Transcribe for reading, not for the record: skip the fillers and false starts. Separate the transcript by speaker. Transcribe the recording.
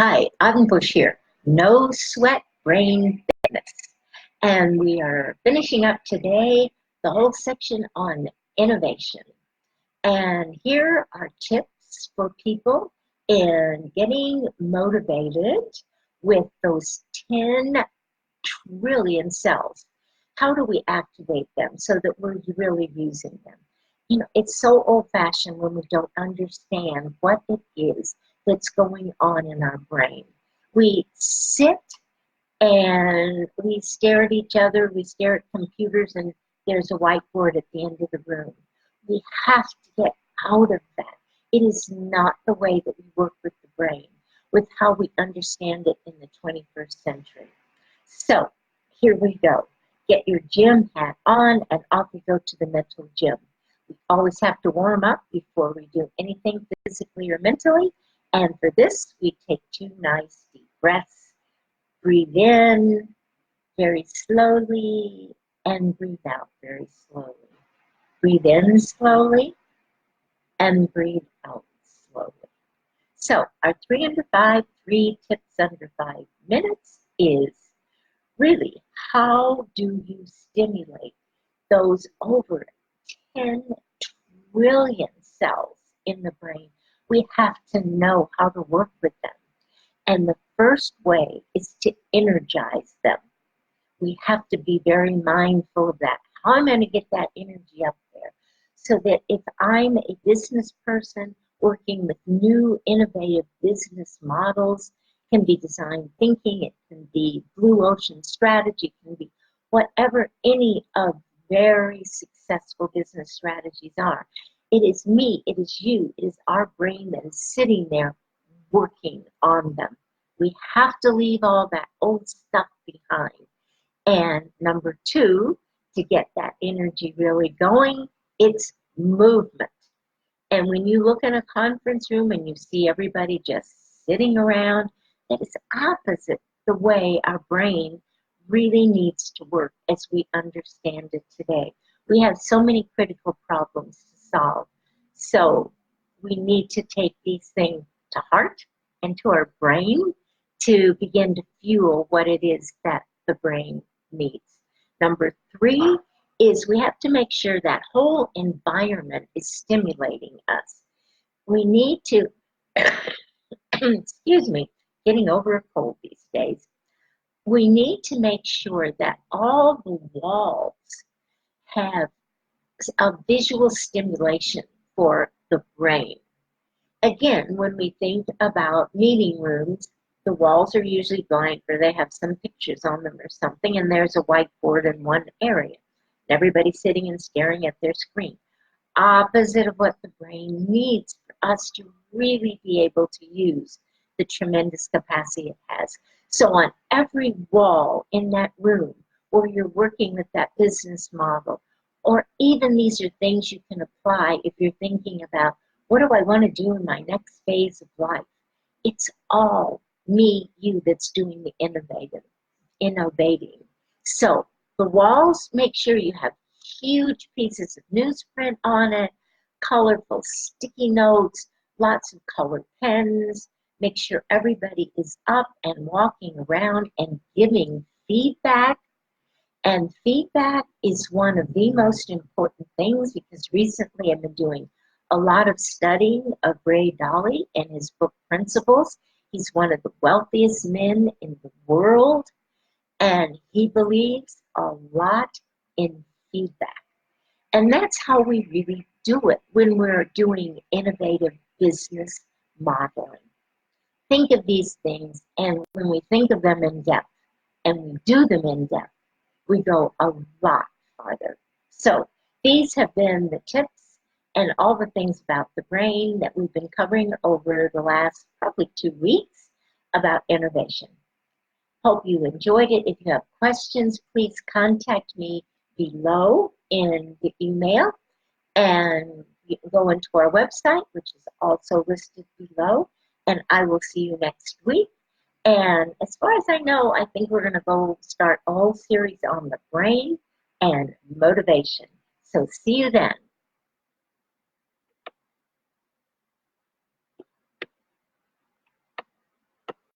Speaker 1: Hi, Bush here. No Sweat Brain Fitness. And we are finishing up today the whole section on innovation. And here are tips for people in getting motivated with those 10 trillion cells. How do we activate them so that we're really using them? You know, it's so old-fashioned when we don't understand what it is that's going on in our brain. We sit and we stare at each other, we stare at computers, and there's a whiteboard at the end of the room. We have to get out of that. It is not the way that we work with the brain, with how we understand it in the 21st century. So here we go. Get your gym hat on and off we go to the mental gym. We always have to warm up before we do anything physically or mentally. And for this, we take 2 nice deep breaths. Breathe in very slowly and breathe out very slowly. Breathe in slowly and breathe out slowly. So our 3 tips under 5 minutes is really, how do you stimulate those over 10 trillion cells in the brain? We have to know how to work with them. And the first way is to energize them. We have to be very mindful of that. How I'm going to get that energy up there so that if I'm a business person working with new innovative business models, can be design thinking, it can be blue ocean strategy, it can be whatever any of very successful business strategies are. It is me, it is you, it is our brain that is sitting there working on them. We have to leave all that old stuff behind. And number 2, to get that energy really going, it's movement. And when you look in a conference room and you see everybody just sitting around, that is opposite the way our brain really needs to work as we understand it today. We have so many critical problems to solve. So we need to take these things to heart and to our brain to begin to fuel what it is that the brain needs. Number 3 is we have to make sure that whole environment is stimulating us. We need to, excuse me, getting over a cold these days. We need to make sure that all the walls have a visual stimulation for the brain. Again, when we think about meeting rooms, the walls are usually blank or they have some pictures on them or something, and there's a whiteboard in one area. Everybody's sitting and staring at their screen. Opposite of what the brain needs for us to really be able to use the tremendous capacity it has. So on every wall in that room where you're working with that business model, or even these are things you can apply if you're thinking about, what do I want to do in my next phase of life? It's all me, you that's doing the innovating. So the walls, make sure you have huge pieces of newsprint on it, colorful sticky notes, lots of colored pens. Make sure everybody is up and walking around and giving feedback. And feedback is one of the most important things, because recently I've been doing a lot of studying of Ray Dalio and his book Principles. He's one of the wealthiest men in the world, and he believes a lot in feedback. And that's how we really do it when we're doing innovative business modeling. Think of these things, and when we think of them in depth and we do them in depth, we go a lot farther. So these have been the tips and all the things about the brain that we've been covering over the last probably 2 weeks about innovation. Hope you enjoyed it. If you have questions, please contact me below in the email, and you can go into our website, which is also listed below, and I will see you next week. And as far as I know, I think we're going to go start a whole series on the brain and motivation. So see you then.